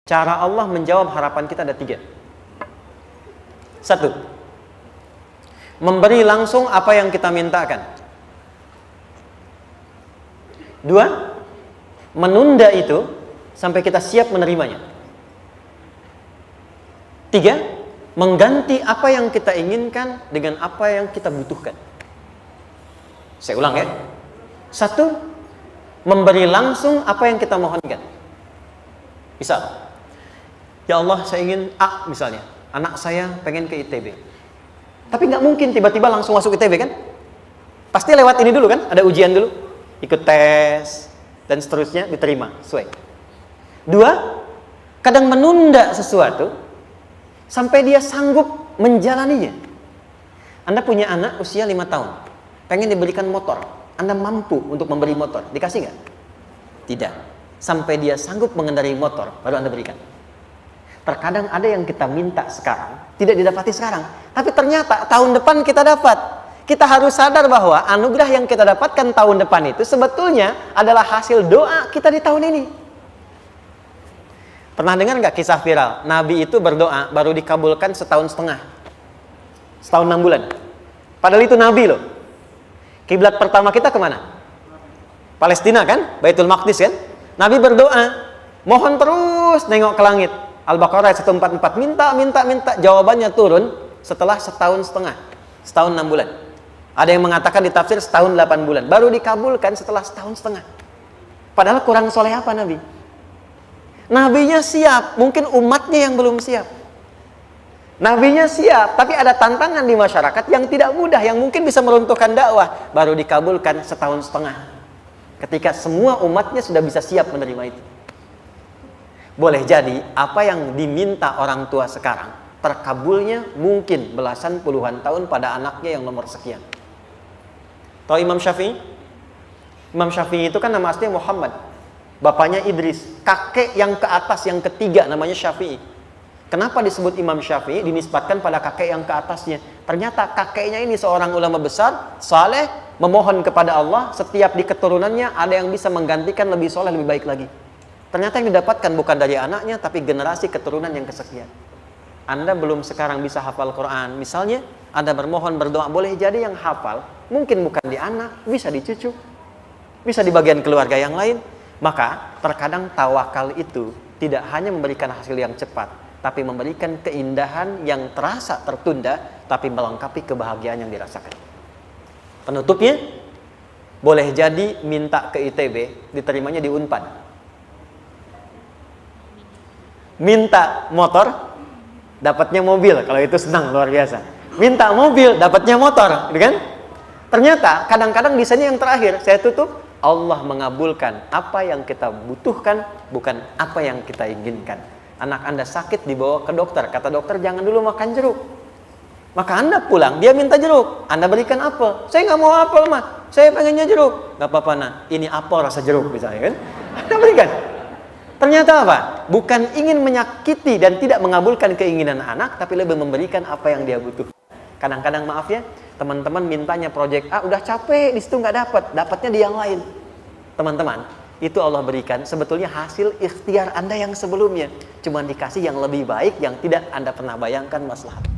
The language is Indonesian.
Cara Allah menjawab harapan kita ada 3. 1, memberi langsung apa yang kita mintakan. 2, menunda itu sampai kita siap menerimanya. 3, mengganti apa yang kita inginkan dengan apa yang kita butuhkan. Saya ulang ya. 1, memberi langsung apa yang kita mohonkan. Misal, ya Allah, saya ingin A misalnya, anak saya pengen ke ITB. Tapi nggak mungkin tiba-tiba langsung masuk ITB kan? Pasti lewat ini dulu kan? Ada ujian dulu, ikut tes dan seterusnya, diterima sesuai. 2, kadang menunda sesuatu sampai dia sanggup menjalaninya. Anda punya anak usia 5 tahun, pengen diberikan motor. Anda mampu untuk memberi motor, dikasih nggak? Tidak. Sampai dia sanggup mengendarai motor, baru Anda berikan. Terkadang ada yang kita minta sekarang, tidak didapati sekarang. Tapi ternyata tahun depan kita dapat. Kita harus sadar bahwa anugerah yang kita dapatkan tahun depan itu sebetulnya adalah hasil doa kita di tahun ini. Pernah dengar nggak kisah viral? Nabi itu berdoa, baru dikabulkan setahun setengah. Setahun 6 bulan. Padahal itu Nabi loh. Kiblat pertama kita kemana? Palestina kan? Baitul Maqdis kan? Nabi berdoa, mohon terus nengok ke langit. Al-Baqarah 144, minta, jawabannya turun setelah setahun setengah, setahun 6 bulan. Ada yang mengatakan di tafsir setahun 8 bulan, baru dikabulkan setelah setahun setengah. Padahal kurang soleh apa Nabi? Nabinya siap, mungkin umatnya yang belum siap. Nabinya siap, tapi ada tantangan di masyarakat yang tidak mudah, yang mungkin bisa meruntuhkan dakwah, baru dikabulkan setahun setengah. Ketika semua umatnya sudah bisa siap menerima itu. Boleh jadi apa yang diminta orang tua sekarang terkabulnya mungkin belasan puluhan tahun pada anaknya yang nomor sekian. Tahu Imam Syafi'i? Imam Syafi'i itu kan nama aslinya Muhammad, bapaknya Idris, kakek yang ke atas yang ketiga namanya Syafi'i. Kenapa disebut Imam Syafi'i? Dinisbatkan pada kakek yang ke atasnya. Ternyata kakeknya ini seorang ulama besar, saleh, memohon kepada Allah, setiap di keturunannya ada yang bisa menggantikan lebih soleh, lebih baik lagi. Ternyata yang didapatkan bukan dari anaknya, tapi generasi keturunan yang kesekian. Anda belum sekarang bisa hafal Quran. Misalnya, Anda bermohon, berdoa, boleh jadi yang hafal, mungkin bukan di anak, bisa di cucu, bisa di bagian keluarga yang lain. Maka, terkadang tawakal itu tidak hanya memberikan hasil yang cepat, tapi memberikan keindahan yang terasa tertunda, tapi melengkapi kebahagiaan yang dirasakan. Penutupnya, boleh jadi minta ke ITB, diterimanya di Unpad. Minta motor, dapatnya mobil. Kalau itu senang, luar biasa. Minta mobil, dapatnya motor, gitu kan? Ternyata kadang-kadang di sini yang terakhir, saya tutup, Allah mengabulkan apa yang kita butuhkan, bukan apa yang kita inginkan. Anak Anda sakit, dibawa ke dokter, kata dokter jangan dulu makan jeruk. Maka Anda pulang, dia minta jeruk, Anda berikan apel. Saya nggak mau apel mah, saya pengennya jeruk. Gak apa-apa nah, ini apel rasa jeruk misalnya kan? Anda berikan. Ternyata apa? Bukan ingin menyakiti dan tidak mengabulkan keinginan anak, tapi lebih memberikan apa yang dia butuh. Kadang-kadang maaf ya, teman-teman mintanya proyek A, udah capek, di situ nggak dapat, dapatnya di yang lain. Teman-teman, itu Allah berikan sebetulnya hasil ikhtiar Anda yang sebelumnya. Cuma dikasih yang lebih baik, yang tidak Anda pernah bayangkan maslahat.